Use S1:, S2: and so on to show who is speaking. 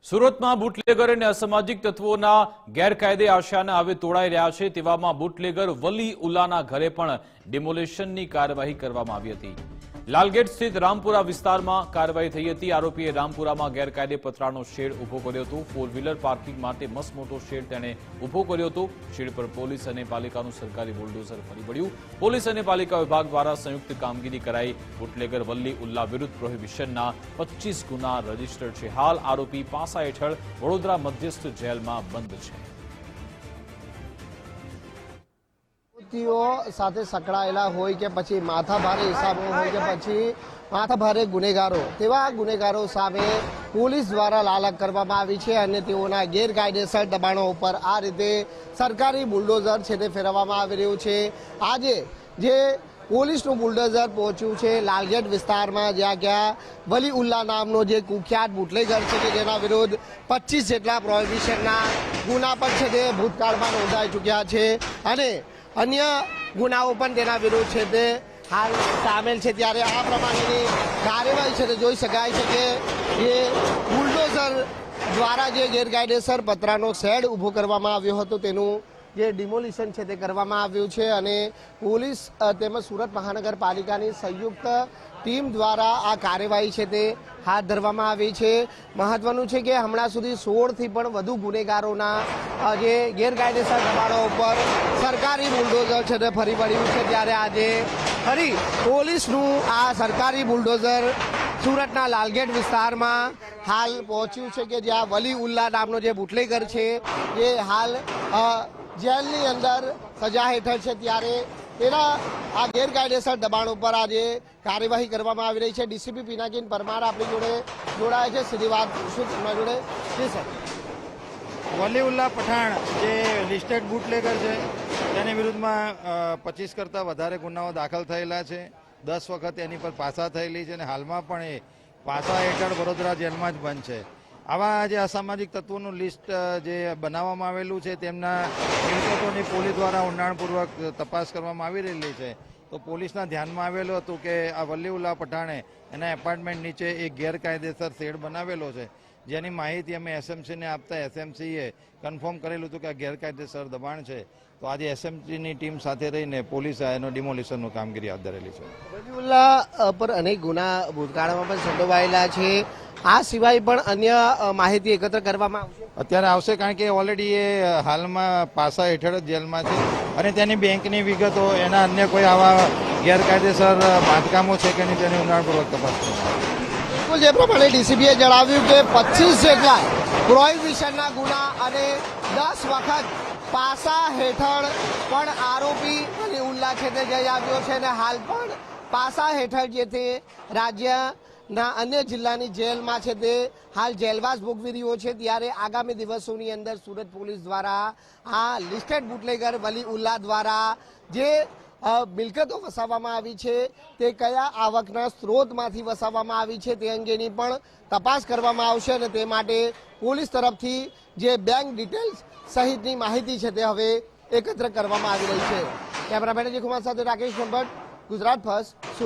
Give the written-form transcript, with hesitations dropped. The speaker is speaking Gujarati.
S1: સુરતમાં બુટલેગર અને અસામાજિક તત્વોના ગેરકાયદે આશયાના હવે તોડાઈ રહ્યા છે। તેવામાં બુટલેગર વલી ઉલ્લાના ઘરે પણ ડિમોલિશનની કાર્યવાહી કરવામાં આવી હતી। લાલગેટ સ્થિત રામપુરા વિસ્તારમાં કાર્યવાહી થઈ હતી। આરોપીએ રામપુરામાં ગેરકાયદે પતરાનો શેડ ઉભો કર્યો હતો। ફોર વ્હીલર પાર્કિંગ માટે મસમોટો શેડ તેણે ઉભો કર્યો હતો। શેડ પર પોલીસ અને પાલિકાનું સરકારી બુલડોઝર ફરી વળ્યું। પોલીસ અને પાલિકા વિભાગ દ્વારા સંયુક્ત કામગીરી કરાઈ। બુટલેગર વલ્લી ઉલ્લા વિરુદ્ધ પ્રોહિબિશનના 25 ગુના રજીસ્ટર્ડ છે। હાલ આરોપી પાસા હેઠળ વડોદરા મધ્યસ્થ જેલમાં બંધ છે।
S2: સાથે સંકળાયેલા હોય કે પછી માથાભારે હિસાબો હોય કે પછી માથાભારે ગુનેગારો, તેવા ગુનેગારો સામે પોલીસ દ્વારા લાલક કરવામાં આવી છે અને તેઓના ગેરકાયદેસર દબાણો ઉપર આ રીતે સરકારી બુલડોઝર છે તે ફેરવવામાં આવી રહ્યું છે। આજે જે પોલીસનું બુલડોઝર પહોંચ્યું છે લાલગેટ વિસ્તારમાં, જ્યાં ક્યાં વલી ઉલ્લા નામનો જે કુખ્યાત બુટલેગર છે કે જેના વિરુદ્ધ 25 જેટલા પ્રોહિબિશનના ગુના પણ છે તે ભૂતકાળમાં નોંધાઈ ચૂક્યા છે અને અન્ય ગુનાઓ પણ તેના વિરુદ્ધ છે તે હાલ સામેલ છે। ત્યારે આ પ્રમાણેની કાર્યવાહી છે તે જોઈ શકાય છે કે જે બુલડોઝર દ્વારા જે ગેરકાયદેસર પતરાનો શેડ ઊભો કરવામાં આવ્યો હતો તેનું જે ડિમોલિશન છે તે કરવામાં આવ્યું છે અને પોલીસ તેમજ સુરત મહાનગરપાલિકાની સંયુક્ત ટીમ દ્વારા આ કાર્યવાહી છે તે હાથ ધરવામાં આવી છે। મહત્વનું છે કે હમણાં સુધી 16થી પણ વધુ ગુનેગારોના જે ગેરકાયદેસર દબાણો ઉપર સરકારી બુલડોઝર છે તે ફરી વળ્યું છે। ત્યારે આજે ફરી પોલીસનું આ સરકારી બુલડોઝર સુરતના લાલગેટ વિસ્તારમાં હાલ પહોંચ્યું છે કે જ્યાં વલી ઉલ્લા નામનો જે બુટલેગર છે એ હાલ જેલની અંદર સજા હેઠળ છે। ત્યારે તેના આ ગેરકાયદેસર દબાણ ઉપર આજે કાર્યવાહી કરવામાં આવી રહી છે। ડીસીપી પિનાકીન પરમાર આપણી જોડે જોડાય છે, સીધી વાત શું તમારી જોડે જી સર।
S3: વલી ઉલ્લા પઠાણ જે લિસ્ટેડ બુટલેગર છે તેની વિરુદ્ધમાં 25 કરતાં વધારે ગુનાઓ દાખલ થયેલા છે। 10 વખત એની પર પાસા થયેલી છે અને હાલમાં પણ એ પાસા હેઠળ વડોદરા જેલમાં જ બંધ છે। આવા જે અસામાજિક તત્વોનું લિસ્ટ જે બનાવવામાં આવેલું છે તેમના મિલકતોની પોલીસ દ્વારા ઊંડાણપૂર્વક તપાસ કરવામાં આવી રહેલી છે। તો પોલીસના ધ્યાનમાં આવેલું હતું કે આ વલી ઉલ્લા પઠાણે એના એપાર્ટમેન્ટ નીચે એક ગેરકાયદેસર શેડ બનાવેલો છે, જેની માહિતી અમે એસએમસીને આપતા એસએમસીએ કન્ફર્મ કરેલું હતું કે આ ગેરકાયદેસર દબાણ છે। તો આજે એસએમસીની ટીમ સાથે રહીને પોલીસે એનો ડિમોલિશનનું કામગીરી હાથ ધરેલી છે।
S2: વલી ઉલ્લા પર અનેક ગુના ભૂતકાળમાં પણ સંડોવાયેલા છે, આ સિવાય પણ અન્ય માહિતી એકત્ર કરવામાં આવશે
S3: અત્યારે આવશે, કારણ કે ઓલરેડી એ હાલમાં પાસા હેઠળ જ જેલમાં છે અને તેની બેંકની વિગતો, એના અન્ય કોઈ આવા ગેરકાયદેસર બાંધકામો છે કે નહીં તેની ઊંડાણપૂર્વક તપાસ કરવામાં
S2: જે પ્રમાણે ડીસીપીએ જણાવ્યું કે 25 જેટલા પ્રોહિબિશનના ગુના અને 10 વખત પાસા હેઠળ પણ આરોપી વલી ઉલ્લા છે તે જઈ આવ્યો છે અને હાલ પણ પાસા હેઠળ જે તે રાજ્યના અન્ય જિલ્લાની જેલમાં છે તે હાલ જેલવાસ ભોગવી રહ્યો છે। ત્યારે આગામી દિવસોની અંદર સુરત પોલીસ દ્વારા આ લિસ્ટેડ બુટલેગર વલી ઉલ્લા દ્વારા જે મિલકતો વસાવવામાં આવી છે તે કયા આવકના સ્ત્રોતમાંથી વસાવવામાં આવી છે તે અંગેની પણ તપાસ કરવામાં આવશે અને તે માટે પોલીસ તરફથી જે બેંક ડિટેલ્સ સહિતની માહિતી છે તે હવે એકત્ર કરવામાં આવી રહી છે। કેમેરામેન અજય કુમાર સાથે રાકેશ ભટ્ટ, ગુજરાત ફર્સ્ટ।